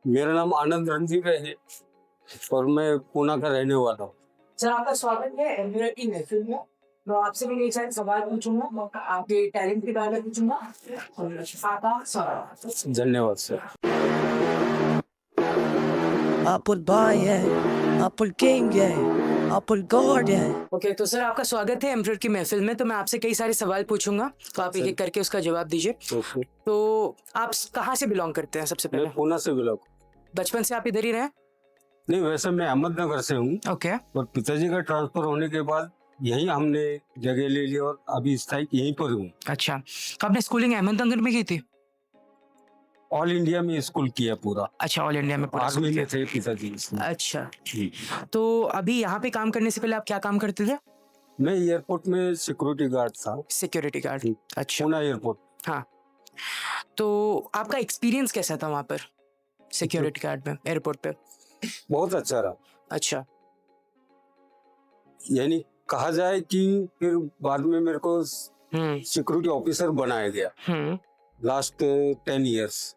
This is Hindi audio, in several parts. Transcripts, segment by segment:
मेरा नाम आनंद रणदीप है और मैं पूना का रहने वाला हूँ। सर आपका स्वागत है एमपीआर की महफिल में। मैं आपसे भी एक सारे सवाल पूछूंगा, आपके टैलेंट के बारे में पूछूंगा और आपका सवाल। धन्यवाद सर। Apple Boy है, Apple King है, Apple God है। ओके, तो सर आपका स्वागत है एमपीआर की महफिल में। तो मैं आपसे कई सारे सवाल पूछूंगा, तो आप एक एक करके उसका जवाब दीजिए। ओके। तो आप कहाँ से बिलोंग करते हैं सबसे मैं पहले? पूना से बिलोंग। बचपन से आप इधर ही रहे? नहीं, वैसे मैं अहमदनगर से हूँ ओके। और पिताजी का ट्रांसफर होने के बाद यहीं हमने जगह ले ली और अभी स्थायी यहीं पर हूँ। अच्छा, तो आपने स्कूलिंग अहमदनगर में की थी? ऑल इंडिया में स्कूल किया पूरा। अच्छा, ऑल इंडिया में पूरा आर्मी स्कूल में किया। थे पिताजी इसमें। अच्छा, जी। तो अभी यहाँ पे काम करने से पहले आप क्या काम करते थे? मैं एयरपोर्ट में सिक्योरिटी गार्ड था। Security guard. जी। अच्छा, पूना एयरपोर्ट। हाँ। तो आपका एक्सपीरियंस कैसा था वहाँ पर सिक्योरिटी गार्ड में, एयरपोर्ट पे? बहुत अच्छा रहा। अच्छा। यानी कहा जाए कि फिर बाद में मेरे को हम्म सिक्योरिटी ऑफिसर बनाया गया हम्म लास्ट 10 इयर्स।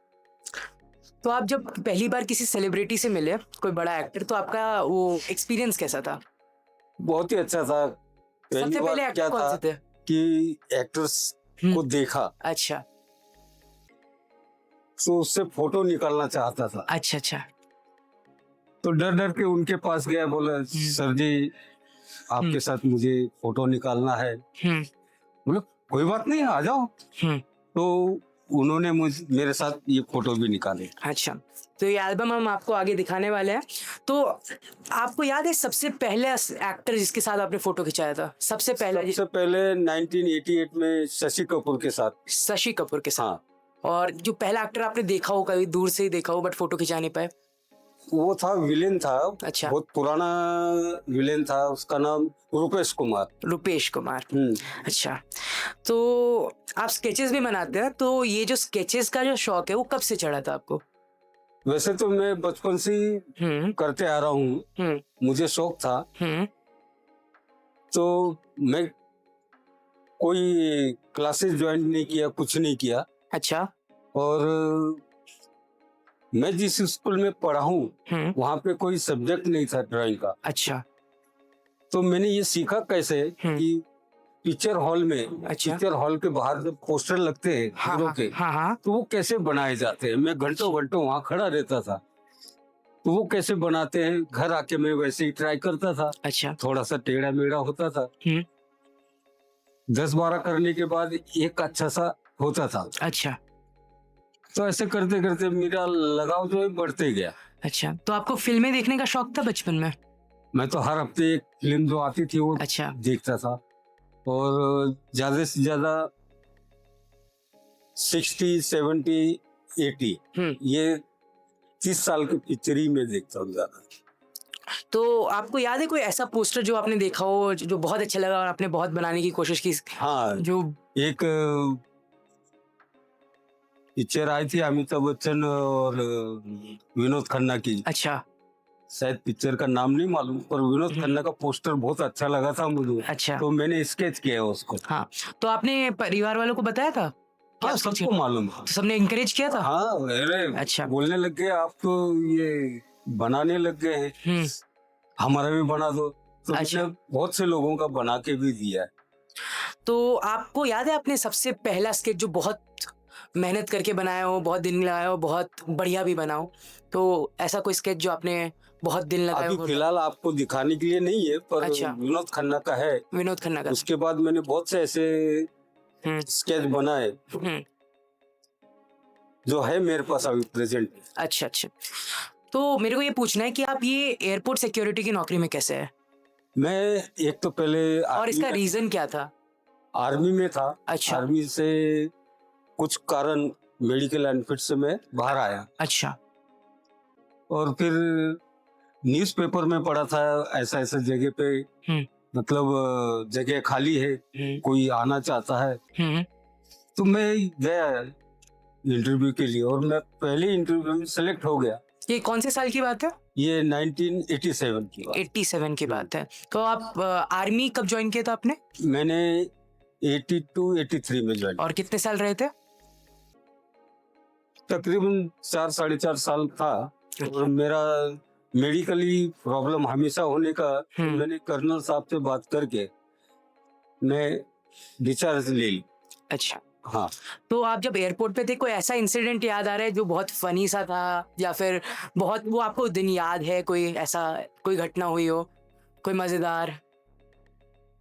तो आप जब पहली बार किसी सेलिब्रिटी से मिले, कोई बड़ा एक्टर, तो आपका वो एक्सपीरियंस कैसा था? बहुत ही अच्छा था। पहली सबसे बार पहले क्या एक्टर कौन था से थे? कि एक्टर्स को देखा अच्छा तो उससे फोटो निकालना चाहता था, अच्छा अच्छा। तो डर डर के उनके पास गया, बोला सर जी आपके साथ मुझे फोटो निकालना है। हम्म बोले कोई बात नहीं, आ जाओ। हम्म तो उन्होंने मेरे साथ ये फोटो भी निकाले। अच्छा, तो ये एल्बम हम आपको आगे दिखाने वाले हैं। तो आपको याद है सबसे पहले एक्टर जिसके साथ आपने फोटो खिंचाया था? सबसे पहला सबसे पहले 1988 में शशि कपूर के साथ। शशि कपूर के साथ। हाँ, और जो पहला एक्टर आपने देखा हो, कभी दूर से ही देखा हो बट फोटो खिंचा नहीं पाए? वो था विलेन था। अच्छा। बहुत पुराना विलेन था, उसका नाम रूपेश कुमार। रुपेश कुमार। हम्म। अच्छा, तो आप स्केचेस भी बनाते हैं, तो ये जो स्केचेस का जो शौक है वो कब से चढ़ा था आपको? वैसे तो मैं बचपन से ही करते आ रहा हूँ, मुझे शौक था। तो मैं कोई क्लासेस ज्वाइन नहीं किया, कुछ नहीं किया। अच्छा। और मैं जिस स्कूल में पढ़ा हूँ वहाँ पे कोई सब्जेक्ट नहीं था ड्राइंग का। अच्छा। तो मैंने ये सीखा कैसे कि पिक्चर हॉल में, अच्छा। पिक्चर हॉल के बाहर जब पोस्टर लगते हैं हीरो के, हाँ। तो वो कैसे बनाए जाते हैं। मैं घंटों घंटों वहाँ खड़ा रहता था, तो वो कैसे बनाते हैं घर आके मैं वैसे ही ट्राई करता था। अच्छा। थोड़ा सा टेढ़ा मेढ़ा होता था। 10-12 करने के बाद एक अच्छा सा होता था। अच्छा तो ऐसे करते करते मेरा लगाव जो है बढ़ते गया। अच्छा, तो आपको फिल्में देखने का शौक था बचपन में? मैं तो हर हफ्ते एक फिल्म जो आती थी वो अच्छा। देखता था, और ज्यादा से ज्यादा 60, 70, 80 ये 30 साल की पिक्चर ही मैं देखता हूँ ज्यादा। तो आपको याद है कोई ऐसा पोस्टर जो आपने देखा हो जो बहुत अच्छा लगा और आपने बहुत बनाने की कोशिश की? हाँ, जो एक पिक्चर आई थी अमिताभ बच्चन और विनोद खन्ना की। अच्छा। शायद पिक्चर का नाम नहीं मालूम, पर विनोद खन्ना का पोस्टर बहुत अच्छा लगा था मुझे। अच्छा। तो मैंने स्केच किया उसको। हाँ, तो आपने परिवार वालों को बताया था? हाँ, सबको मालूम है। तो सबने इंकरेज किया था? हाँ, अरे अच्छा। बोलने लग गए आप तो ये बनाने लग गए हैं, हमारा भी बना दो। तो अच्छा। मैंने बहुत से लोगों का बना के भी दिया है। तो आपको याद है आपने सबसे पहला स्केच जो बहुत मेहनत करके बनाया हो, बहुत दिन लगाया हो, बहुत बढ़िया भी बना हो? तो ऐसा कोई स्केच जो आपने बहुत दिन लगाया अभी हो? फिलहाल आपको दिखाने के लिए नहीं है, पर अच्छा। विनोद खन्ना का है। विनोद खन्ना का। उसके बाद मैंने बहुत से ऐसे स्केच बनाए जो है मेरे पास अभी प्रेजेंट। अच्छा अच्छा, तो मेरे को ये पूछना है कि आप ये एयरपोर्ट सिक्योरिटी की नौकरी में कैसे है? मैं एक तो पहले और इसका रीजन क्या था? आर्मी में था। अच्छा। आर्मी से कुछ कारण मेडिकल अनफिट से मैं बाहर आया, अच्छा। और फिर न्यूज़पेपर में पढ़ा था ऐसा ऐसा जगह पे मतलब जगह खाली है, कोई आना चाहता है। तो मैं गया इंटरव्यू के लिए और मैं पहले इंटरव्यू में सेलेक्ट हो गया। ये कौन से साल की बात है? ये 1987 की बात। 87 की बात है। तो आप आर्मी कब ज्वाइन किया था आपने? मैंने 82-83 में ज्वाइन। और कितने साल रहे थे? तकरीबन 4 साढ़े 4 साल था। और मेरा मेडिकली प्रॉब्लम हमेशा होने का, तो मैंने कर्नल साहब से बात करके मैं डिस्चार्ज ले ली। अच्छा, हाँ, तो आप जब एयरपोर्ट पे थे, कोई ऐसा इंसिडेंट याद आ रहा है जो बहुत फनी सा था, या फिर बहुत वो आपको दिन याद है, कोई ऐसा कोई घटना हुई हो, कोई मजेदार?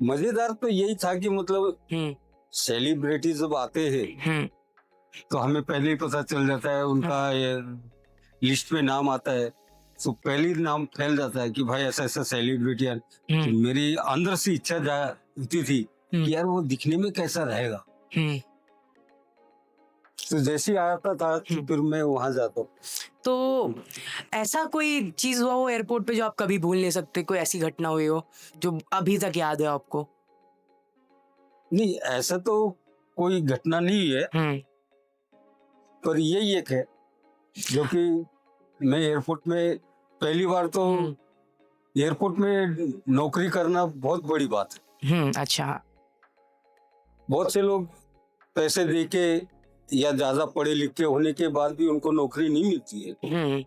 मजेदार तो यही था कि मतलब हम्म सेलिब्रिटी जब आते हैं हम्म तो हमें पहले ही पता चल जाता है, उनका लिस्ट में नाम आता है, तो पहले ही नाम फैल जाता है कि भाई ऐसा ऐसा सेलिब्रिटी है। तो हम्म मेरी अंदर से इच्छा होती थी कि यार वो दिखने में कैसा रहेगा। हम्म तो जैसे ही आता था तो फिर मैं वहां जाता हूँ। तो ऐसा कोई चीज हुआ हो एयरपोर्ट पे जो आप कभी भूल नहीं सकते, कोई ऐसी घटना हुई हो जो अभी तक याद है आपको? नहीं, ऐसा तो कोई घटना नहीं है, पर यही एक है जो कि मैं एयरपोर्ट में पहली बार तो एयरपोर्ट में नौकरी करना बहुत बड़ी बात है। अच्छा। बहुत से लोग पैसे दे के या ज्यादा पढ़े लिखे होने के बाद भी उनको नौकरी नहीं मिलती है।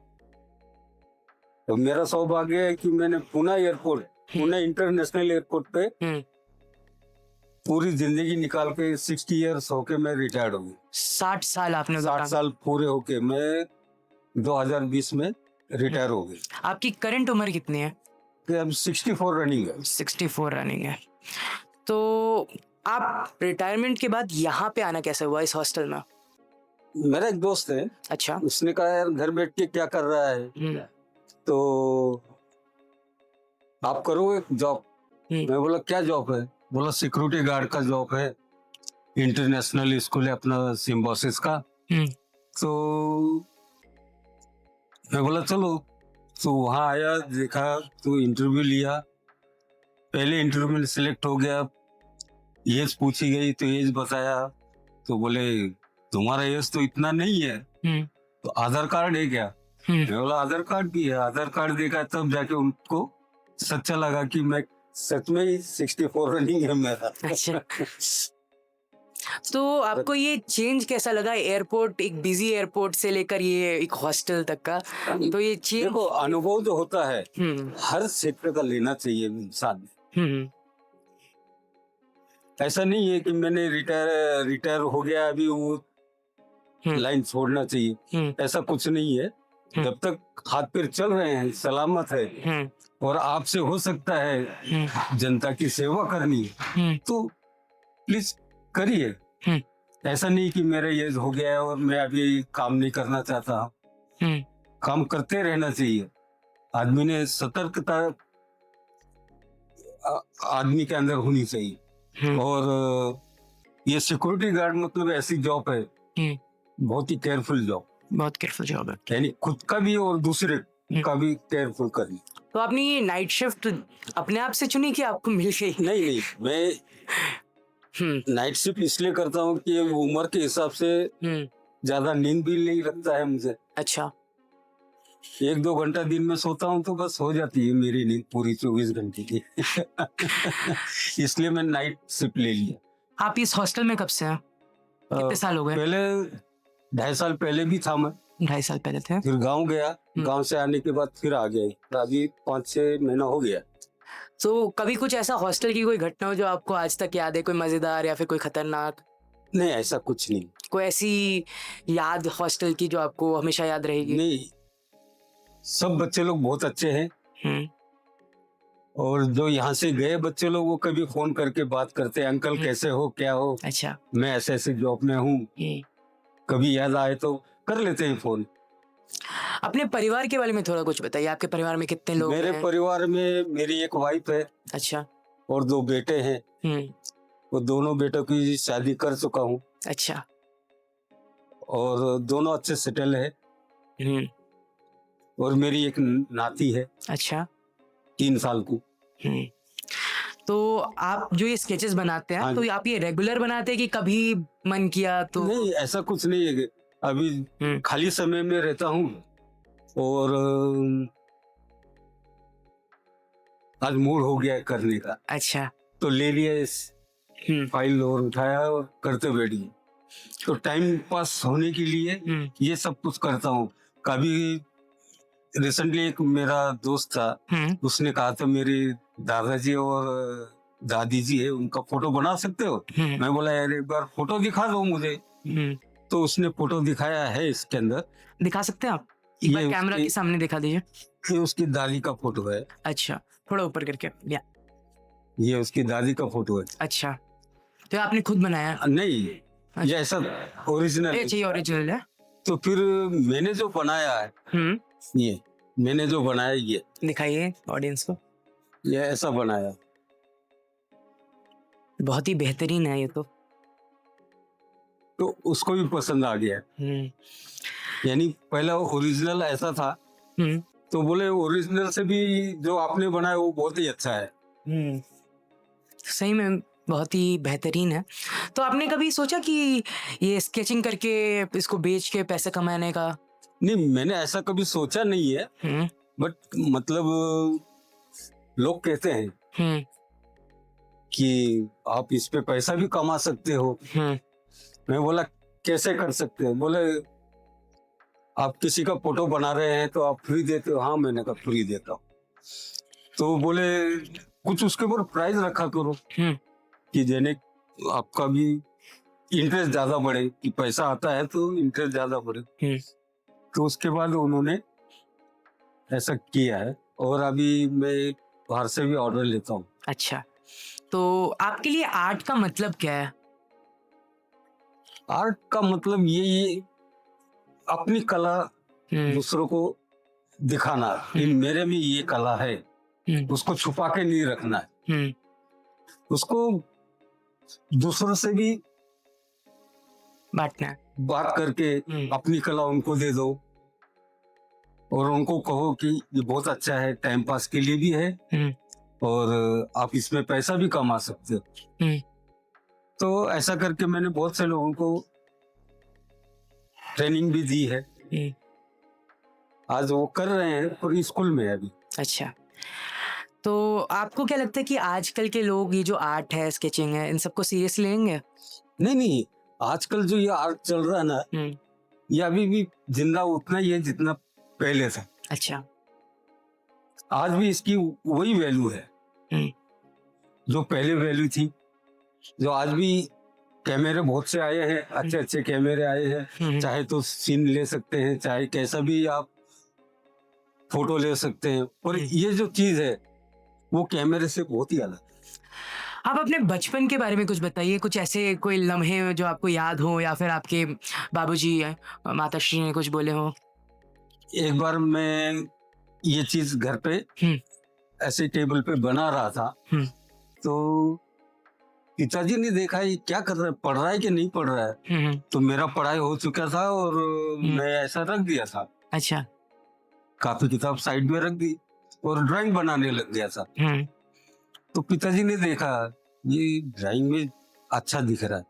तो मेरा सौभाग्य है कि मैंने पुणे इंटरनेशनल एयरपोर्ट पे पूरी जिंदगी निकाल के 60 इयर्स होके मैं रिटायर्ड हो गया। 60 साल आपने 60 साल पूरे होके मैं 2020 में रिटायर हो गई। आपकी करंट उम्र कितनी है? कि अब 64 रनिंग है। 64 रनिंग है। तो आप रिटायरमेंट के बाद यहाँ पे आना कैसे हुआ इस हॉस्टल में? मेरा एक दोस्त है, अच्छा। उसने कहा यार घर बैठ के क्या कर रहा है, तो आप करो एक जॉब। मैं बोला क्या जॉब है? बोला सिक्योरिटी गार्ड का जॉब है, इंटरनेशनल स्कूल है अपना सिम्बोसिस का। तो मैं बोला चलो। तो वहाँ आया, देखा, तो इंटरव्यू लिया। पहले इंटरव्यू में सिलेक्ट हो गया, एज पूछी गई तो एज बताया, तो बोले तुम्हारा एज तो इतना नहीं है, तो आधार कार्ड है क्या? मैं बोला आधार कार्ड भी है। आधार कार्ड देखा, तब जाके उनको सच्चा लगा कि मैं सच में ही 64 रनिंग है मेरा। अच्छा। तो आपको ये चेंज कैसा लगा, एयरपोर्ट, एक बिजी एयरपोर्ट से लेकर ये एक हॉस्टल तक का? तो ये चेंज, देखो अनुभव जो होता है हर क्षेत्र का लेना चाहिए इंसान। ऐसा नहीं है कि मैंने रिटायर हो गया अभी वो लाइन छोड़ना चाहिए, ऐसा कुछ नहीं है। जब तक हाथ पैर चल रहे हैं, सलामत है और आपसे हो सकता है जनता की सेवा करनी है, तो प्लीज करिए। ऐसा नहीं कि मेरा ये हो गया है और मैं अभी काम नहीं करना चाहता। काम करते रहना चाहिए। आदमी ने सतर्कता आदमी के अंदर होनी चाहिए। और ये सिक्योरिटी गार्ड मतलब ऐसी जॉब है, बहुत ही केयरफुल जॉब, बहुत केयरफुल जॉब है। यानी खुद का भी और दूसरे का भी केयरफुल करनी। तो आपने ये नाइट शिफ्ट अपने आप से चुनी कि आपको मिल गई? नहीं, मैं नाइट शिफ्ट इसलिए करता हूँ कि उम्र के हिसाब से ज्यादा नींद भी नहीं लगता है मुझे। अच्छा। 1-2 घंटा दिन में सोता हूँ तो बस हो जाती है मेरी नींद पूरी 24 घंटे की। इसलिए मैं नाइट शिफ्ट ले लिया। आप इस हॉस्टल में कब से हैं? कितने साल हो गए? पहले 2.5 साल पहले भी था मैं, 2.5 साल पहले थे। फिर गांव गया, गांव से आने के बाद फिर आ गया, अभी 5-6 महीना हो गया। तो कभी कुछ ऐसा हॉस्टल की कोई घटना हो जो आपको आज तक याद है, कोई मजेदार या फिर कोई खतरनाक? नहीं, ऐसा कुछ नहीं। कोई ऐसी याद हॉस्टल की जो आपको हमेशा याद रहेगी? नहीं, सब बच्चे लोग बहुत अच्छे हैं। और जो यहाँ से गए बच्चे लोग वो कभी फोन करके बात करते हैं, अंकल कैसे हो, क्या हो। अच्छा। मैं ऐसे ऐसे जॉब में हूँ, कभी याद आए तो कर लेते हैं फोन। अपने परिवार के बारे में थोड़ा कुछ बताइए, आपके परिवार में कितने लोग मेरे हैं? परिवार में मेरी एक वाइफ है। अच्छा। और 2 बेटे हैं। वो दोनों बेटों की शादी कर चुका हूँ। अच्छा। और दोनों अच्छे सेटल है। और मेरी एक नाती है। अच्छा। 3 साल की। तो आप जो ये स्केचेस बनाते हैं, तो आप ये रेगुलर बनाते हैं कि कभी मन किया तो? नहीं, ऐसा कुछ नहीं है। अभी खाली समय में रहता हूँ और आज मूड हो गया करने का। अच्छा। तो ले लिया इस फाइल और उठाया और करते बैठ गए। तो टाइम पास होने के लिए ये सब कुछ करता हूँ। कभी रिसेंटली एक मेरा दोस्त था, उसने कहा था मेरे दादाजी और दादी जी है, उनका फोटो बना सकते हो? मैं बोला यार एक बार फोटो दिखा दो मुझे। तो उसने फोटो दिखाया है, इसके अंदर दिखा सकते हैं आप? एक बार ये कैमरा के सामने दिखा दीजिए। ये उसकी दादी का फोटो है, अच्छा, थोड़ा ऊपर करके। या ये उसकी दादी का फोटो है। अच्छा, तो आपने खुद बनाया? नहीं, ये ऐसा ओरिजिनल है। ये ओरिजिनल है। तो फिर मैंने जो बनाया है, ये मैंने जो बनाया ये दिखाइए ऑडियंस को। ये ऐसा बनाया। बहुत ही बेहतरीन है ये तो उसको भी पसंद आ गया। यानी पहला ओरिजिनल ऐसा था, तो बोले ओरिजिनल से भी जो आपने बनाया वो बहुत ही अच्छा है। सही में बहुत ही बेहतरीन है। तो आपने कभी सोचा कि ये स्केचिंग करके इसको बेच के पैसे कमाने का? नहीं, मैंने ऐसा कभी सोचा नहीं है, बट मतलब लोग कहते हैं कि आप इस पे पैसा भी कमा सकते हो। मैं बोला कैसे कर सकते हैं? बोले आप किसी का फोटो बना रहे हैं तो आप फ्री देते हो? हाँ, मैंने कहा फ्री देता हूँ। तो बोले कुछ उसके ऊपर प्राइस रखा करो कि देने आपका भी इंटरेस्ट ज्यादा बढ़े, कि पैसा आता है तो इंटरेस्ट ज्यादा बढ़े। तो उसके बाद उन्होंने ऐसा किया है, और अभी मैं बाहर से भी ऑर्डर लेता हूँ। अच्छा, तो आपके लिए आर्ट का मतलब क्या है? आर्ट का मतलब ये अपनी कला दूसरों को दिखाना कि मेरे में ये कला है, उसको छुपा के नहीं रखना है, उसको दूसरों से भी बांटना है। बात करके अपनी कला उनको दे दो, और उनको कहो कि ये बहुत अच्छा है, टाइम पास के लिए भी है, और आप इसमें पैसा भी कमा सकते हो। तो ऐसा करके मैंने बहुत से लोगों को ट्रेनिंग भी दी है। आज वो कर रहे हैं, पूरी स्कूल में है अभी। अच्छा, तो आपको क्या लगता है कि आजकल के लोग ये जो आर्ट है, स्केचिंग है, इन सबको सीरियस लेंगे? नहीं, आजकल जो ये आर्ट चल रहा है ना, ये अभी भी जिंदा उतना ही है जितना पहले था। अच्छा, आज भी इसकी वही वैल्यू है जो पहले वैल्यू थी। जो आज भी कैमरे बहुत से आए हैं, अच्छे अच्छे कैमरे आए हैं, चाहे तो सीन ले सकते हैं, चाहे कैसा भी आप फोटो ले सकते हैं, और ये जो चीज है वो कैमरे से बहुत ही अलग। आप अपने बचपन के बारे में कुछ बताइए, कुछ ऐसे कोई लम्हे जो आपको याद हो, या फिर आपके बाबूजी माताश्री ने कुछ बोले हो? एक बार मैं ये चीज घर पे ऐसे टेबल पे बना रहा था, तो पिताजी ने देखा ये क्या कर रहा है, पढ़ रहा है कि नहीं पढ़ रहा है। तो मेरा पढ़ाई हो चुका था और मैं ऐसा रख दिया था। अच्छा, काफी किताब साइड में रख दी और ड्राइंग बनाने लग गया था। तो पिताजी ने देखा ये ड्राइंग में अच्छा दिख रहा है,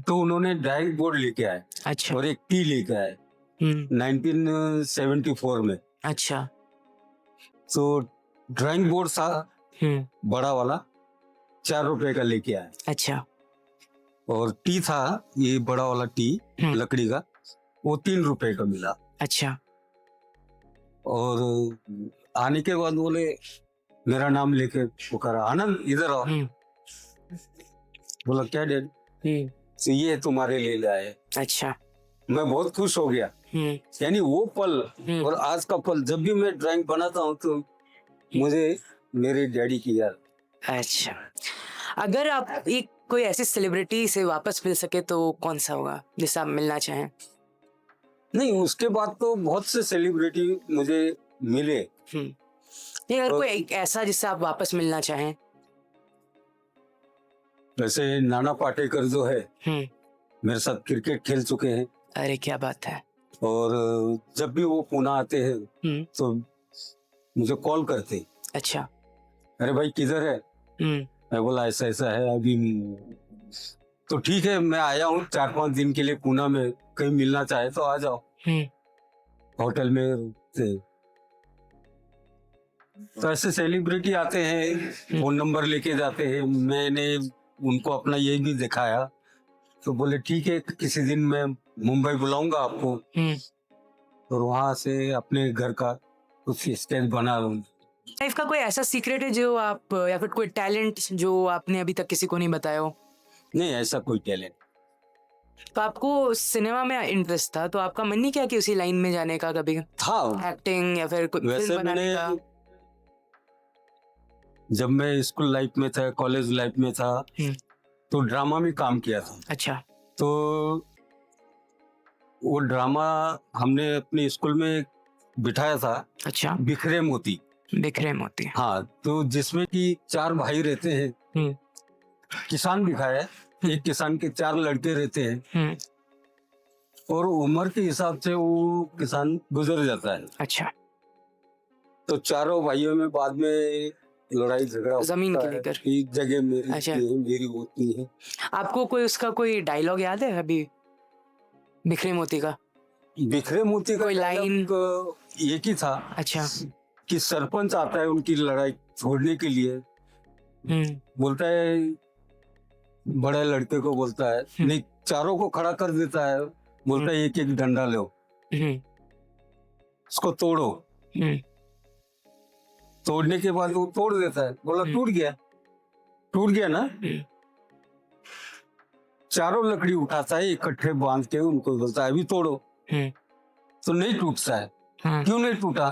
तो उन्होंने ड्राइंग बोर्ड लेके आए। अच्छा, और एक टी लेके आए 1974 में। अच्छा, तो ड्राइंग बोर्ड था बड़ा वाला, 4 रुपए का लेके आए। अच्छा, और टी था ये बड़ा वाला टी लकड़ी का, वो 3 रुपए का मिला। अच्छा, और आने के बाद बोले मेरा नाम लेके पुकारा, आनंद इधर आओ। बोला क्या डैड? तो ये तुम्हारे लिए लाए। अच्छा, मैं बहुत खुश हो गया। यानी वो पल और आज का पल, जब भी मैं ड्राइंग बनाता हूँ तो मुझे मेरे डैडी की याद। अच्छा, अगर आप एक कोई ऐसी सेलिब्रिटी से वापस मिल सके तो कौन सा होगा जिससे आप मिलना चाहें? नहीं, उसके बाद तो बहुत से सेलिब्रिटी मुझे मिले। नहीं, अगर कोई एक ऐसा जिससे आप वापस मिलना चाहें? वैसे नाना पाटेकर जो है मेरे साथ क्रिकेट खेल चुके हैं। अरे क्या बात है। और जब भी वो पुणे आते हैं तो मुझे कॉल करते। अच्छा, अरे भाई किधर है? मैं बोला ऐसा ऐसा है अभी। तो ठीक है, मैं आया हूँ 4-5 दिन के लिए पुणे में, कहीं मिलना चाहे तो आ जाओ। होटल में रुकते। तो ऐसे सेलिब्रिटी आते हैं, फोन नंबर लेके जाते हैं। मैंने उनको अपना ये भी दिखाया तो बोले ठीक है, किसी दिन मैं मुंबई बुलाऊंगा आपको और वहां से अपने घर का कुछ स्केच बना लूंगा। लाइफ का कोई ऐसा सीक्रेट है जो आप या फिर कोई टैलेंट जो आपने अभी तक किसी को नहीं बताया हो? नहीं, ऐसा कोई टैलेंट तो आपको सिनेमा में इंटरेस्ट था, तो आपका मन नहीं किया कि उसी लाइन में जाने का कभी? था। एक्टिंग या फिर कोई वैसे फिल्म बनाने का? जब मैं स्कूल लाइफ में था, कॉलेज लाइफ में था, तो ड्रामा में काम किया था। अच्छा। तो वो ड्रामा हमने अपने स्कूल में बिठाया था। अच्छा। बिखरे मोती। बिखरे मोती। हाँ, तो जिसमें कि 4 भाई रहते हैं। किसान दिखाया है, एक किसान के 4 लड़के रहते हैं और उम्र के हिसाब से वो किसान गुजर जाता है। अच्छा। तो चारों भाइयों में बाद में लड़ाई झगड़ा जमीन होता के है लेकर। कि जगह मेरी अच्छा। है, मेरी होती है। आपको कोई उसका कोई डायलॉग याद है अभी बिखरे मोती का? बिखरे मोती का कोई लाइन? डायलॉग एक ही था। अच्छा। कि सरपंच आता है उनकी लड़ाई छोड़ने के लिए, बोलता है, बड़े लड़के को बोलता है, नहीं, चारों को खड़ा कर देता है, बोलता है एक एक डंडा लो, उसको तोड़ो। तोड़ने के बाद वो तोड़ देता है, बोला टूट गया ना। चारों लकड़ी उठाता है, इकट्ठे बांध के उनको बोलता है अभी तोड़ो। तो नहीं टूटता है। क्यों नहीं टूटा?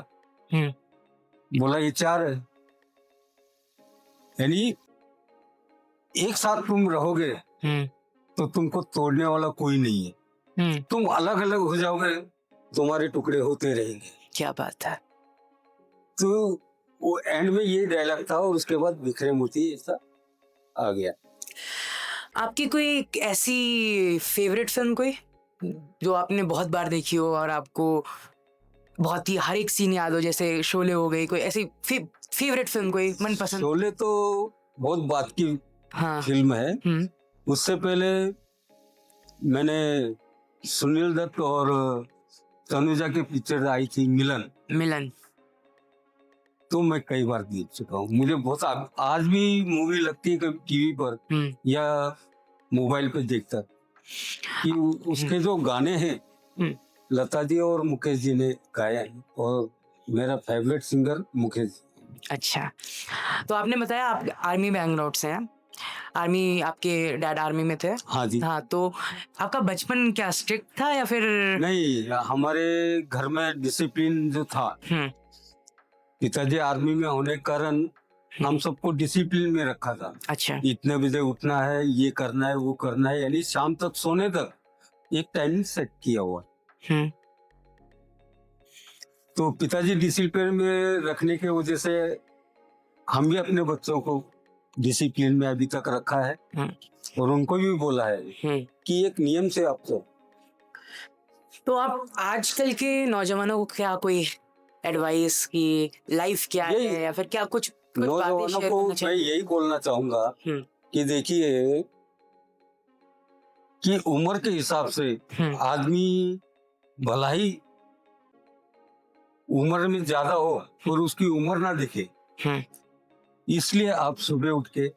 बोला ये 4 है। यानी एक साथ तुम रहोगे तो तुमको तोड़ने वाला कोई नहीं है। तुम अलग अलग हो जाओगे, तुम्हारे टुकड़े होते रहेंगे। क्या बात है। तो वो एंड में ये डायलॉग था और उसके बाद बिखरे मोती ऐसा आ गया। आपकी कोई ऐसी फेवरेट फिल्म कोई जो आपने बहुत बार देखी हो और आपको बहुत ही हर एक सीन याद हो, जैसे शोले हो गई, कोई ऐसी फेवरेट फिल्म कोई मनपसंद? शोले तो बहुत बात की फिल्म है। उससे पहले मैंने सुनील दत्त और तनुजा की पिक्चर आई थी मिलन, तो मैं कई बार देख चुका हूँ। मुझे बहुत आज भी मूवी लगती है कभी टीवी पर या मोबाइल पे देखता कि उसके जो गाने हैं लता जी और मुकेश जी ने गाया है और मेरा फेवरेट सिंगर मुकेश जी। अच्छा, तो आपने बताया आप आर्मी बैंगलोर से हैं, आर्मी, आपके डैड आर्मी में थे? हाँ जी। हाँ, तो आपका बचपन क्या स्ट्रिक्ट था या फिर? नहीं, हमारे घर में डिसिप्लिन जो था, पिताजी आर्मी में होने के कारण हम सबको डिसिप्लिन में रखा था। अच्छा। इतने बजे उठना है, ये करना है, वो करना है, यानी शाम तक सोने तक एक टाइमिंग सेट किया हुआ। तो पिताजी डिसिप्लिन में रखने की वजह से हम भी अपने बच्चों को डिसिप्लिन में अभी तक रखा है और उनको भी बोला है कि एक नियम से आप चलो। तो आप आजकल के नौजवानों को क्या कोई एडवाइस की लाइफ क्या है या फिर क्या कुछ नौजवानों को मैं यही बोलना चाहूंगा कि देखिए कि उम्र के हिसाब से आदमी भला ही उम्र में ज्यादा हो और उसकी उम्र ना दिखे, इसलिए आप सुबह उठ के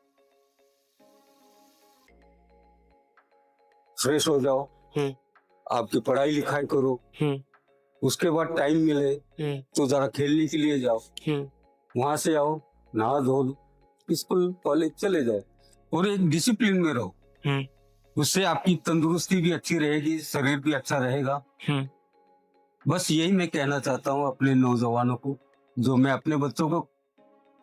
फ्रेश हो जाओ, आपकी पढ़ाई लिखाई करो, उसके बाद टाइम मिले तो जरा खेलने के लिए जाओ, वहां से आओ, नहा धो स्कूल कॉलेज चले जाओ और एक डिसिप्लिन में रहो। उससे आपकी तंदुरुस्ती भी अच्छी रहेगी, शरीर भी अच्छा रहेगा। बस यही मैं कहना चाहता हूँ अपने नौजवानों को, जो मैं अपने बच्चों को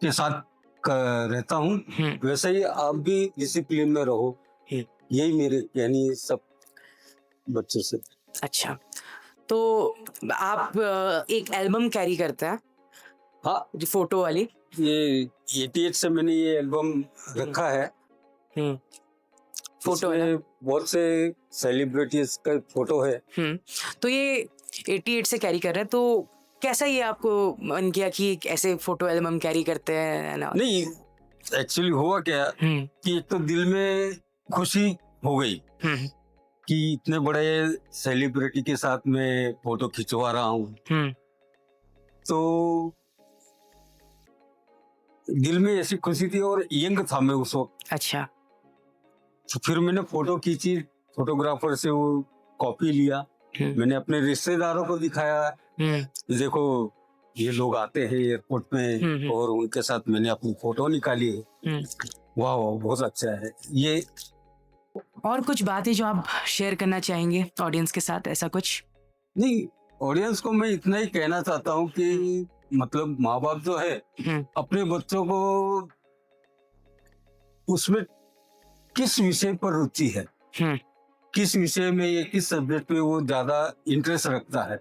के साथ रहता हूँ, वैसे ही आप भी डिसिप्लिन में रहो। यही मेरे यानी सब बच्चों से। अच्छा, तो आप एक एल्बम कैरी करते हैं? हाँ, जो फोटो वाली, ये 88 से मैंने ये एल्बम रखा है। फोटो है, बहुत से सेलिब्रिटीज का फोटो है। तो ये 88 से कैरी कर रहे हैं, तो कैसा ये आपको मन किया कि ऐसे फोटो एल्बम कैरी करते हैं ना? नहीं, एक्चुअली हुआ क्या कि एक तो दिल में खुशी हो गई कि इतने बड़े सेलिब्रिटी के साथ मैं फोटो खिंचवा रहा हूँ, तो दिल में ऐसी खुशी थी और यंग था मैं उस वक्त। अच्छा। तो फिर मैंने फोटो खींची, फोटोग्राफर से वो कॉपी लिया, मैंने अपने रिश्तेदारों को दिखाया, देखो ये लोग आते हैं एयरपोर्ट में, और उनके साथ मैंने अपनी फोटो निकाली है। वाह वाह, बहुत अच्छा है ये। और कुछ बातें जो आप शेयर करना चाहेंगे ऑडियंस के साथ, ऐसा कुछ? नहीं, ऑडियंस को मैं इतना ही कहना चाहता हूँ कि मतलब माँ बाप जो है अपने बच्चों को उसमें किस विषय पर रुचि है, किस विषय में, ये किस सब्जेक्ट में वो ज्यादा इंटरेस्ट रखता है,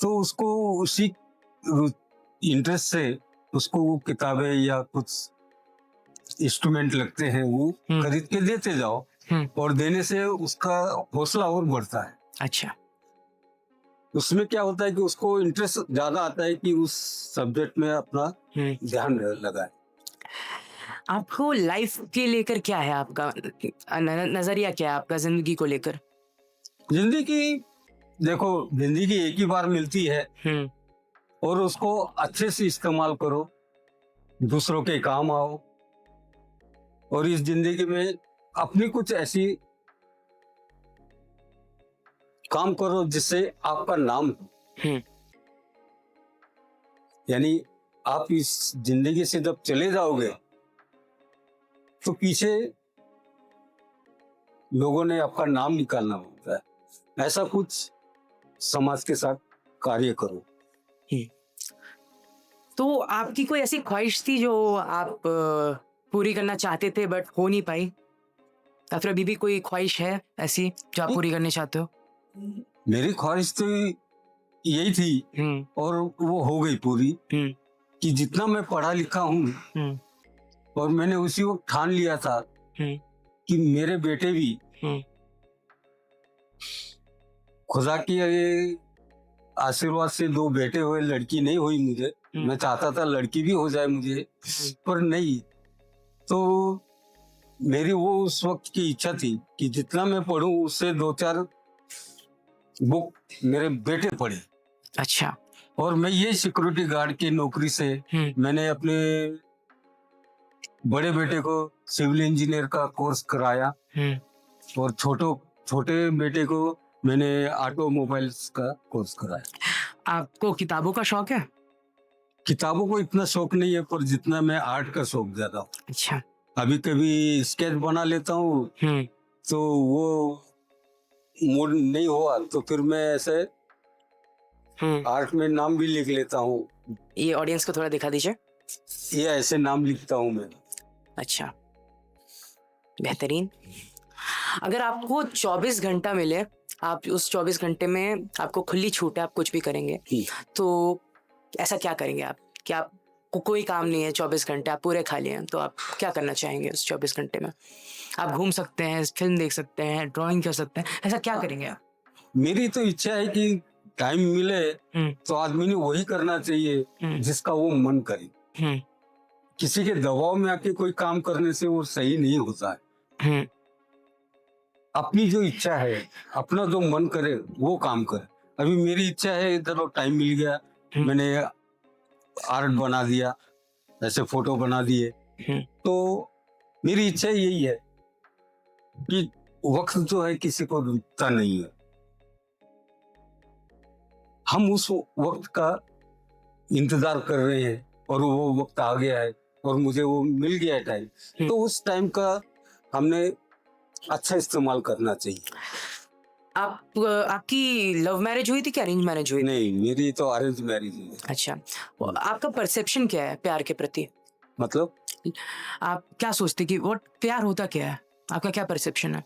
तो उसको उसी इंटरेस्ट से उसको वो किताबें या कुछ इंस्ट्रूमेंट लगते हैं वो खरीद के देते जाओ, और देने से उसका हौसला और बढ़ता है। अच्छा, उसमें क्या होता है कि उसको इंटरेस्ट ज्यादा आता है कि उस सब्जेक्ट में अपना ध्यान लगाए। आपको लाइफ के लेकर क्या है, आपका नजरिया क्या है आपका जिंदगी को लेकर? जिंदगी देखो, जिंदगी एक ही बार मिलती है, और उसको अच्छे से इस्तेमाल करो, दूसरों के काम आओ, और इस जिंदगी में अपनी कुछ ऐसी काम करो जिससे आपका नाम हो। यानी आप इस जिंदगी से जब चले जाओगे तो पीछे लोगों ने आपका नाम निकालना होता है, ऐसा कुछ समाज के साथ कार्य करो। तो आपकी कोई ऐसी ख्वाहिश थी जो आप पूरी करना चाहते थे बट हो नहीं पाई, या फिर अभी भी कोई ख्वाहिश है ऐसी जो आप पूरी करना चाहते हो? मेरी ख्वाहिश तो यही थी, और वो हो गई पूरी, कि जितना मैं पढ़ा लिखा हूँ, और मैंने उसी वक्त ठान लिया था कि मेरे बेटे भी, खुदा की आशीर्वाद से 2 बेटे हुए, लड़की नहीं हुई मुझे। मैं चाहता था लड़की भी हो जाए मुझे, पर नहीं। तो मेरी वो उस वक्त की इच्छा थी कि जितना मैं पढ़ूं उससे 2-4 बुक मेरे बेटे पढ़े। अच्छा। और मैं ये सिक्योरिटी गार्ड की नौकरी से मैंने अपने बड़े बेटे को सिविल इंजीनियर का कोर्स कराया, और छोटे बेटे को मैंने ऑटोमोबाइल्स का कोर्स कराया। आपको किताबों का शौक है? किताबों को इतना शौक नहीं है, पर जितना मैं आर्ट का शौक ज्यादा हूँ। अच्छा। अभी कभी स्केच बना लेता हूँ, तो वो मूड नहीं हुआ तो फिर मैं ऐसे आर्ट में नाम भी लिख लेता हूँ। ये ऑडियंस को थोड़ा दिखा दीजिए। ये ऐसे नाम लिखता हूँ मैं। अच्छा, बेहतरीन। अगर आपको 24 घंटा मिले, आप उस 24 घंटे में आपको खुली छूट है, आप कुछ भी करेंगे, तो ऐसा क्या करेंगे आप? क्या आपको कोई काम नहीं है, 24 घंटे आप पूरे खाली हैं, तो आप क्या करना चाहेंगे उस 24 घंटे में? आप घूम सकते हैं, फिल्म देख सकते हैं, ड्राइंग कर सकते हैं, ऐसा क्या करेंगे आप? मेरी तो इच्छा है कि टाइम मिले तो आदमी ने वही करना चाहिए जिसका वो मन करे। किसी के दबाव में आके कोई काम करने से वो सही नहीं होता है। अपनी जो इच्छा है, अपना जो मन करे वो काम करे। अभी मेरी इच्छा है, इधर टाइम मिल गया, मैंने आर्ट बना दिया, ऐसे फोटो बना दिए, तो मेरी इच्छा यही है कि वक्त जो है किसी को रुकता नहीं है। हम उस वक्त का इंतजार कर रहे हैं, और वो वक्त आ गया है, और मुझे वो मिल गया है टाइम, तो उस टाइम का हमने अच्छा इस्तेमाल करना चाहिए। आपकी लव मैरिज हुई थी कि अरेंज मैरिज हुई? नहीं, मेरी तो अरेंज मैरिज है। अच्छा, आपका परसेप्शन क्या है प्यार के प्रति? मतलब आप क्या सोचते कि वो प्यार होता क्या है? आपका क्या परसेप्शन है?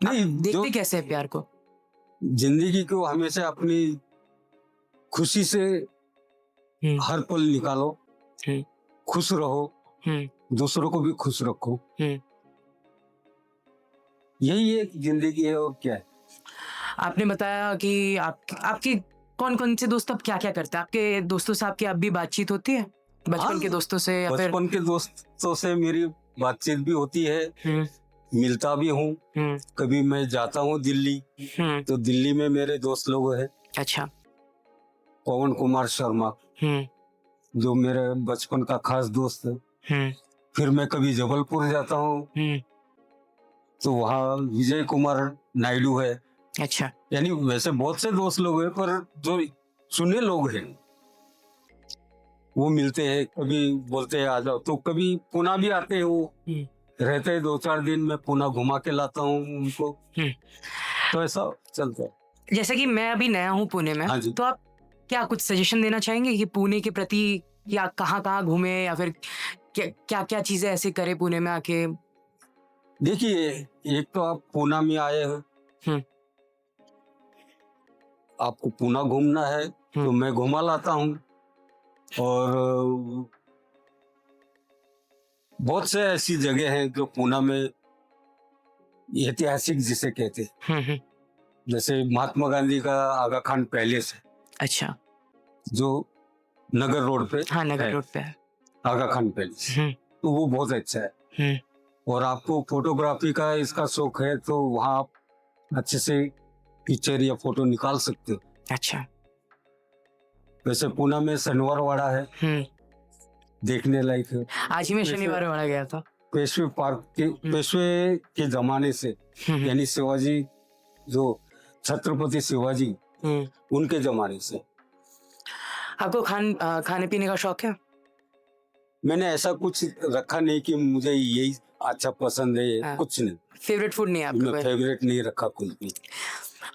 नहीं, देखते कैसे है प्यार को? जिंदगी को हमेशा अपनी खुशी से हर पल निकालो, खुश रहो, दूसरों को भी खुश रखो, यही एक जिंदगी है, और क्या है। आपने बताया कि आपकी कौन कौन से दोस्त अब क्या क्या करते हैं? आपके दोस्तों से आपकी अब भी बातचीत होती है, बचपन के दोस्तों से? या फिर बचपन के दोस्तों से मेरी बातचीत भी होती है, मिलता भी हूँ। कभी मैं जाता हूँ दिल्ली, तो दिल्ली में मेरे दोस्त लोग हैं। अच्छा। पवन कुमार शर्मा, जो मेरे बचपन का खास दोस्त है। फिर मैं कभी जबलपुर जाता हूँ, तो वहाँ विजय कुमार नायडू है। अच्छा। यानी वैसे बहुत से दोस्त लोग हैं, पर जो सुने लोग हैं वो मिलते हैं, कभी बोलते हैं आ जाओ, तो कभी पुणे भी आते हैं, वो रहते हैं 2-4 दिन, मैं पुणे घुमा के लाता हूँ उनको, तो ऐसा चलता है। जैसे कि मैं अभी नया हूँ पुणे में, हाँ जी। तो आप क्या कुछ सजेशन देना चाहेंगे कि पुणे के प्रति, या कहाँ घूमे, या फिर क्या क्या चीजें ऐसे करे पुणे में आके? देखिए, एक तो आप पुणे में आए हो, आपको पुणे घूमना है तो मैं घुमा लाता हूँ। और बहुत से ऐसी जगह हैं जो पुणे में ऐतिहासिक जिसे कहते हैं, जैसे महात्मा गांधी का आगा खान पैलेस है। अच्छा। जो नगर रोड पे, हाँ, नगर रोड पे है। आगा खान पैलेस, तो वो बहुत अच्छा है। और आपको फोटोग्राफी का इसका शौक है तो वहाँ आप अच्छे से पिक्चर या फोटो निकाल सकते हो। अच्छा। वैसे पुणे में शनिवारवाड़ा है, देखने लायक है। आज ही मैं शनिवार वाला गया था। पेशवे के जमाने से, यानी शिवाजी, जो छत्रपति शिवाजी, उनके जमाने से। आपको खाने पीने का शौक है? मैंने ऐसा कुछ रखा नहीं कि मुझे यही अच्छा पसंद है, कुछ नहीं। फेवरेट फूड नहीं है आपका? मैं फेवरेट नहीं रखा कुछ भी।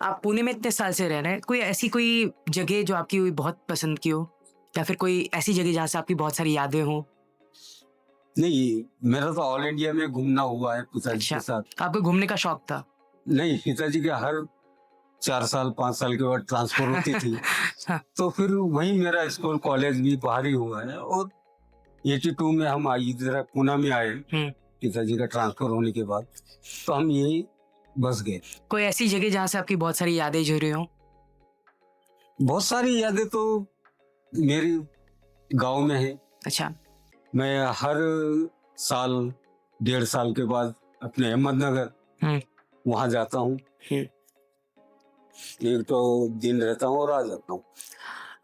आप पुणे में इतने साल से रह रहे हैं, कोई जगह जो आपकी बहुत पसंद की हो, या फिर कोई ऐसी जगह जहाँ से आपकी बहुत सारी यादें हो? नहीं, मेरा तो ऑल इंडिया में घूमना हुआ है पिताजी के साथ। आपको घूमने का शौक था? नहीं, पिताजी के हर 4 साल 5 साल के बाद ट्रांसफर होती थी। तो फिर वहीं मेरा स्कूल कॉलेज भी बाहर ही हुआ है। और 82 में हम इधर पुणे में आए पिताजी का ट्रांसफर होने के बाद, तो हम यही बस गए। कोई ऐसी जगह जहाँ से आपकी बहुत सारी यादें जुड़ी हो? बहुत सारी यादें तो मेरी गांव में है। अच्छा। मैं हर साल 1.5 साल के बाद अपने अहमदनगर वहां जाता हूँ। एक तो दिन रहता हूँ और आ जाता हूँ।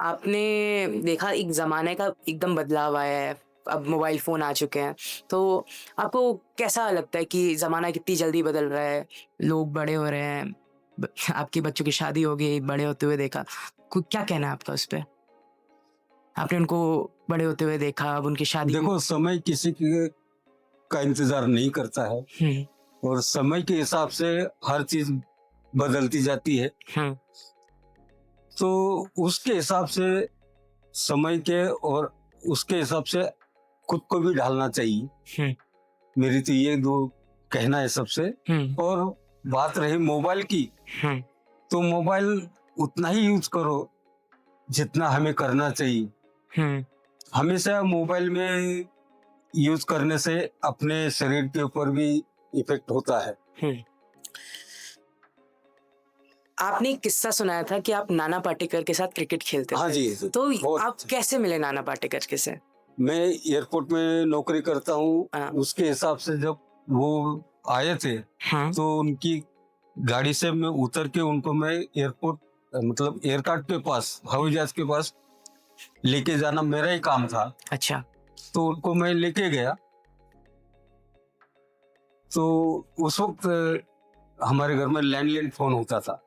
आपने देखा एक जमाने का एकदम बदलाव आया है, अब मोबाइल फोन आ चुके हैं, तो आपको कैसा लगता है कि जमाना कितनी जल्दी बदल रहा है, लोग बड़े हो रहे हैं, आपके बच्चों की शादी हो गई, बड़े होते हुए देखा, क्या कहना है आपका उस पे? आपने उनको बड़े होते हुए देखा, अब उनकी शादी। देखो, समय किसी का इंतजार नहीं करता है, और समय के हिसाब से हर चीज बदलती जाती है। तो उसके हिसाब से समय के और उसके हिसाब से खुद को भी ढालना चाहिए। मेरी तो ये दो कहना है सबसे। और बात रही मोबाइल की, तो मोबाइल उतना ही यूज करो जितना हमें करना चाहिए। हमेशा मोबाइल में यूज करने से अपने शरीर के ऊपर भी इफेक्ट होता है। आपने एक किस्सा सुनाया था कि आप नाना पाटेकर के साथ क्रिकेट खेलते थे। हाँ जी। तो आप कैसे मिले नाना पाटेकर के से? मैं एयरपोर्ट में नौकरी करता हूँ, उसके हिसाब से जब वो आए थे, तो उनकी गाड़ी से मैं उतर के उनको मैं एयरपोर्ट, मतलब एयरकार्ट के पास, हवाई जहाज के पास लेके जाना मेरा ही काम था। अच्छा। तो उनको मैं लेके गया। तो उस वक्त हमारे घर में लैंडलाइन फोन होता था,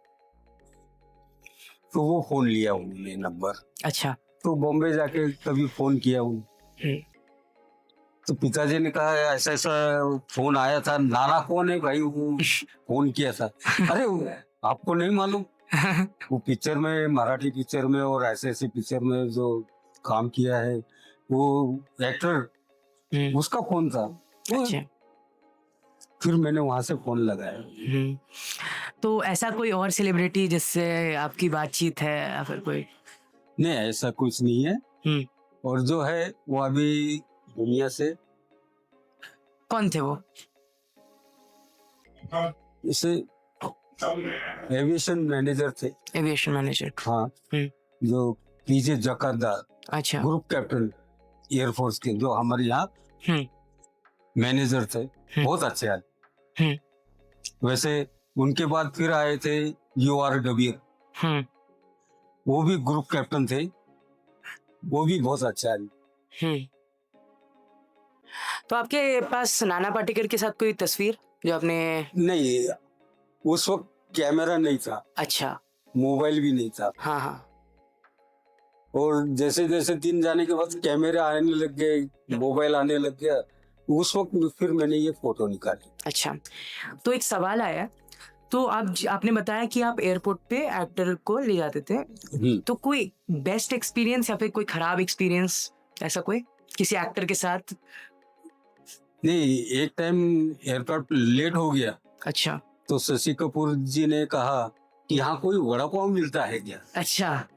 तो वो फोन लिया उन्होंने नंबर। अच्छा। तो बॉम्बे जाके कभी फोन किया उन्होंने, तो पिताजी ने कहा ऐसा ऐसा फोन आया था। नाना कौन है भाई, वो फोन किया था। अरे आपको नहीं मालूम? वो पिक्चर में, मराठी पिक्चर में और ऐसे ऐसे पिक्चर में जो काम किया है, वो एक्टर, उसका फोन था। अच्छा। फिर मैंने वहां से फोन लगाया। तो ऐसा कोई और सेलिब्रिटी जिससे आपकी बातचीत है या फिर कोई? नहीं, ऐसा कुछ नहीं है। और जो है वो अभी दुनिया से। कौन थे वो? इसे एविएशन मैनेजर थे। Aviation manager? हाँ। जो पीजे जकार्दा, अच्छा, ग्रुप कैप्टन एयरफोर्स के, जो हमारे यहाँ मैनेजर थे, बहुत अच्छे आदमी। वैसे उनके बाद फिर आए थे UR डबीर, वो भी ग्रुप कैप्टन थे, वो भी बहुत अच्छे आदमी। तो आपके पास नाना पाटेकर के साथ कोई तस्वीर? जो आपने? नहीं, उस वक्त कैमरा नहीं था, अच्छा। मोबाइल भी नहीं था। हाँ हाँ। और जैसे जैसे दिन जाने के बाद कैमरे आने लग गए, मोबाइल आने लग गया, उस वक्त फिर मैंने ये फोटो निकाली। अच्छा, तो एक सवाल आया, तो आपने बताया कि आप एयरपोर्ट पे एक्टर को ले जाते थे, तो कोई बेस्ट एक्सपीरियंस या फिर कोई खराब एक्सपीरियंस ऐसा कोई किसी एक्टर के साथ? नहीं, एक टाइम एयरक्राफ्ट लेट हो गया, अच्छा। तो शशि कपूर जी ने कहा कि यहाँ कोई वड़ा पाव मिलता है क्या? अच्छा।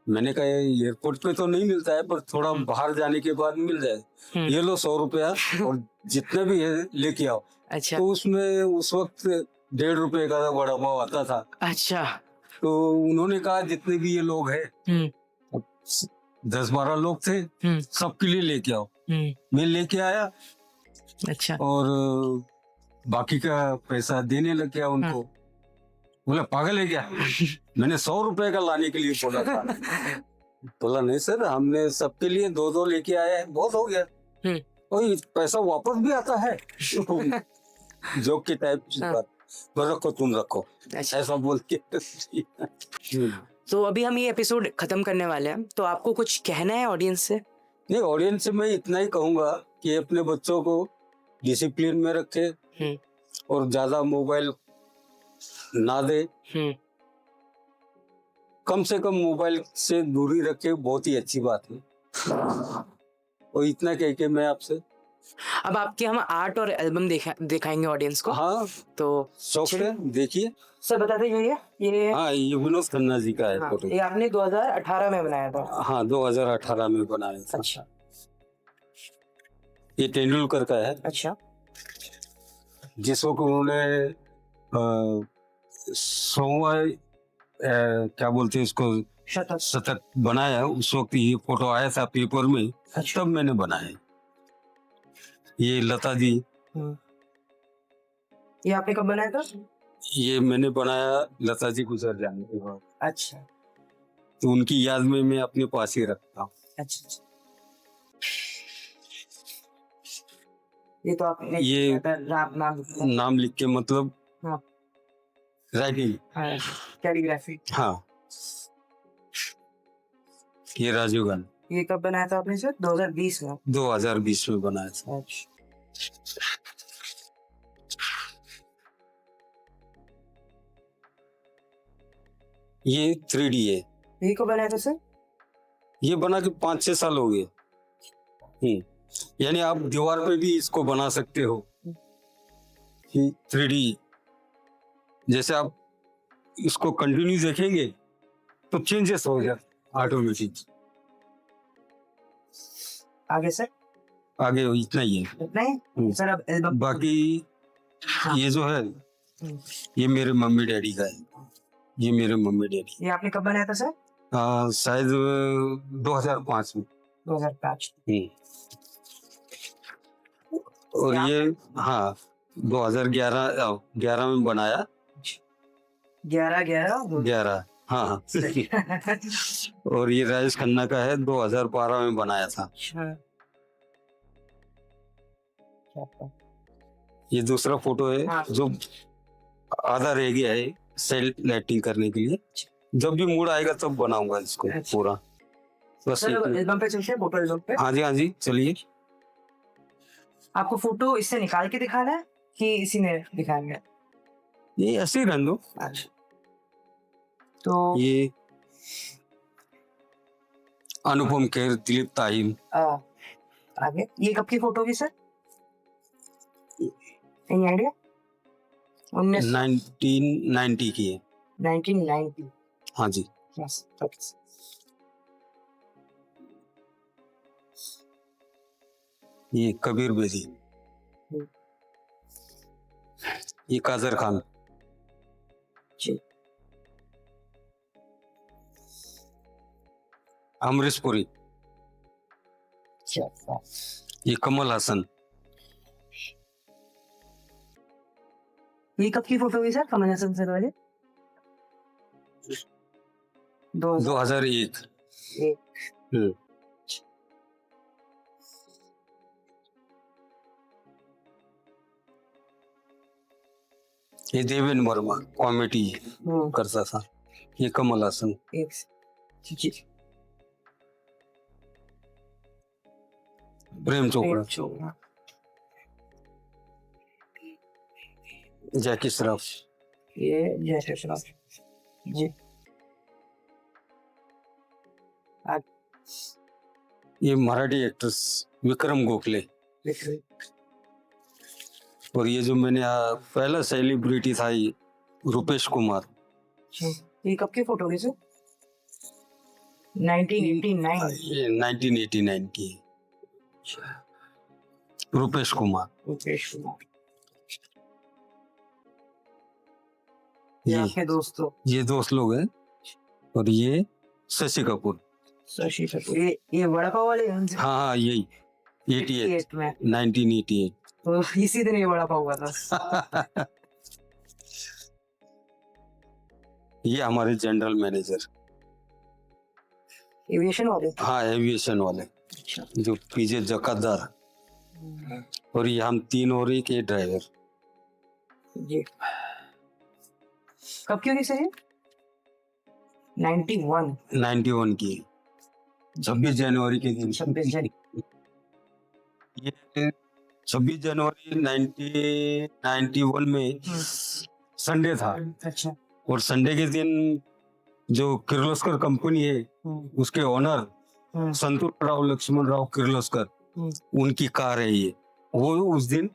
मैंने कहा एयरपोर्ट पे तो नहीं मिलता है, पर थोड़ा बाहर जाने के बाद मिल जाए। ये लो 100 रुपया और जितना भी है लेके आओ। अच्छा। तो उसमें उस वक्त 1.5 रुपए का वड़ा पाव आता था। अच्छा। तो उन्होंने कहा जितने भी ये लोग हैं, 10-12 लोग थे, सबके लिए लेके आओ। मैं लेके आया। अच्छा। और बाकी का पैसा देने लग गया उनको। बोला पागल है क्या? मैंने 100 रुपए का लाने के लिए बोला था। बोला नहीं सर, हमने सबके लिए 2-2 लेके आए हैं, बहुत हो गया। और पैसा वापस भी आता है। जोक के टाइप की बात। रखो तुम रखो, ऐसा बोल के। तो अभी हम ये एपिसोड खत्म करने वाले हैं, तो आपको कुछ कहना है ऑडियंस से? नहीं, ऑडियंस से मैं इतना ही कहूंगा कि अपने बच्चों को डिसिप्लिन में रखे और ज्यादा मोबाइल ना दे। कम से कम मोबाइल से दूरी रखे, बहुत ही अच्छी बात है। और इतना कह के मैं आपसे, अब आपके हम आर्ट और एल्बम दिखाएंगे ऑडियंस को। हाँ, तो शौक से देखिए। सर बताते जाइए। ये हाँ, ये विनोद खन्ना जी का है। हाँ, फोटो ये आपने 2018 में बनाया था? हाँ, 2018 में बनाया था। अच्छा। ये तेंदुलकर का है। अच्छा। जिस वक्त उन्होंने 100वां क्या बोलते हैं इसको, शतक बनाया, उस वक्त ये फोटो आया था पेपर में। अच्छा। तब मैंने बनाया। ये लता जी, ये आपने कब बनाया था? ये मैंने बनाया लता जी गुजर जाने के बाद। अच्छा। तो उनकी याद में मैं अपने पास ही रखता हूँ। अच्छा। ये तो आपने ये नाम लिख के, मतलब हाँ, राइटिंग, कैलीग्राफी। हाँ। ये राजीव गांधी। ये कब बनाया था आपने सर? 2020 में? 2020 में बनाया था। अच्छा। ये 3D है। ये कब बनाया था सर? ये बना के 5-6 साल हो गए। यानी आप दीवार पे भी इसको बना सकते हो। 3D, जैसे आप इसको कंटिन्यू देखेंगे तो चेंजेस हो गया ऑटोमेटिक। आगे सर? आगे इतना ही है। इतना ही सर? अब एल्बम बाकी ये जो है, ये मेरे मम्मी डैडी का है। ये मेरे मम्मी डैडी। ये आपने कब बनाया था सर? शायद 2005 में। 2005। और ये हाँ 2011 में बनाया। 11 हाँ हाँ। और ये राजेश खन्ना का है, 2012 में बनाया था। ये दूसरा फोटो है। हाँ। जो आधा रह गया है सेल्फ लाइटिंग करने के लिए। जब भी मूड आएगा तब बनाऊंगा इसको पूरा। बस एल्बम पे चलते हैं, फोटो एल्बम पे। हाँ जी चलिए। आपको फोटो इससे निकाल के दिखाना है कि इसी ने दिखाएंगे? ये ऐसे ही रहने दो। अच्छा। तो ये अनुपम खेर, दिलीप ताहिम। आगे ये कब की फोटो होगी सर? Any idea? 1990 की है। 1990। हाँ जी। Yes, okay. ये कबीर बेदी। ये काजर खान। अमरीश पुरी। ये कमल हसन। ये कब की फोटो हुई सर कमल हसन सर वाले? 2001। ये देवेन वर्मा कॉमेडी करता था। ये कमल हासन। जी प्रेम चोपड़ा। चोपड़ा। जैकी श्रॉफ। ये जैसे श्रॉफ। जी ये मराठी एक्ट्रेस विक्रम गोखले। और ये जो मैंने पहला सेलिब्रिटी था ये रुपेश कुमार। ये कब की फोटो है सर? 1989। ये 1989 की रुपेश कुमार। रुपेश कुमार। ये आपके दोस्तों। ये दोस्त लोग हैं। और ये शशि कपूर। शशि कपूर। ये वड़ा पाव वाले हैं? हाँ यही 88 में 1988। तो इसी दिन ये वड़ा पाव हुआ था। ये हमारे जनरल मैनेजर। एविएशन वाले? हाँ एविएशन वाले। अच्छा। जो पीछे जकादार। और ये हम 3 और एक ये ड्राइवर। जी कब की होगी सर ये? 91 की 26 जनवरी के दिन। 26 जनवरी। ये 26 जनवरी 1991 में संडे था। अच्छा। और संडे के दिन जो किर्लोस्कर कंपनी है उसके ओनर संतोष राव लक्ष्मण राव किर्लोस्कर उनकी कार है ये। वो उस दिन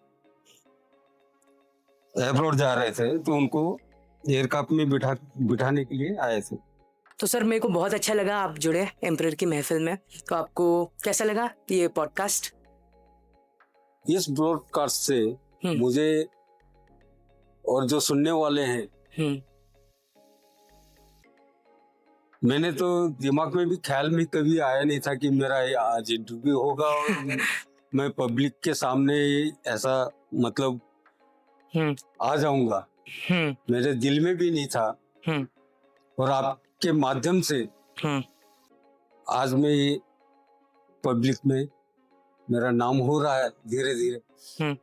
एब्रॉड जा रहे थे तो उनको एयरक्राफ्ट में बिठाने के लिए आए थे। तो सर मेरे को बहुत अच्छा लगा आप जुड़े एम्परर की महफिल में। तो आपको कैसा लगा ये पॉडकास्ट? इस ब्रॉडकास्ट से मुझे और जो सुनने वाले हैं मैंने तो दिमाग में भी ख्याल में कभी आया नहीं था कि मेरा ये आज इंटरव्यू होगा और मैं पब्लिक के सामने ऐसा मतलब आ जाऊंगा। मेरे दिल में भी नहीं था। और आपके माध्यम से आज मैं पब्लिक में मेरा नाम हो रहा है धीरे धीरे।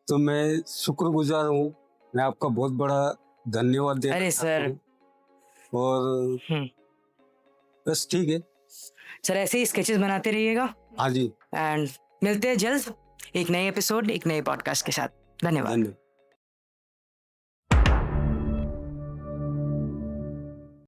तो मैं शुक्रगुजार हूँ। मैं आपका बहुत बड़ा धन्यवाद देता हूँ। अरे सर। और बस ठीक है सर, ऐसे ही स्केचेस बनाते रहिएगा। हाँ जी। एंड मिलते हैं जल्द एक नए एपिसोड एक नए पॉडकास्ट के साथ। धन्यवाद।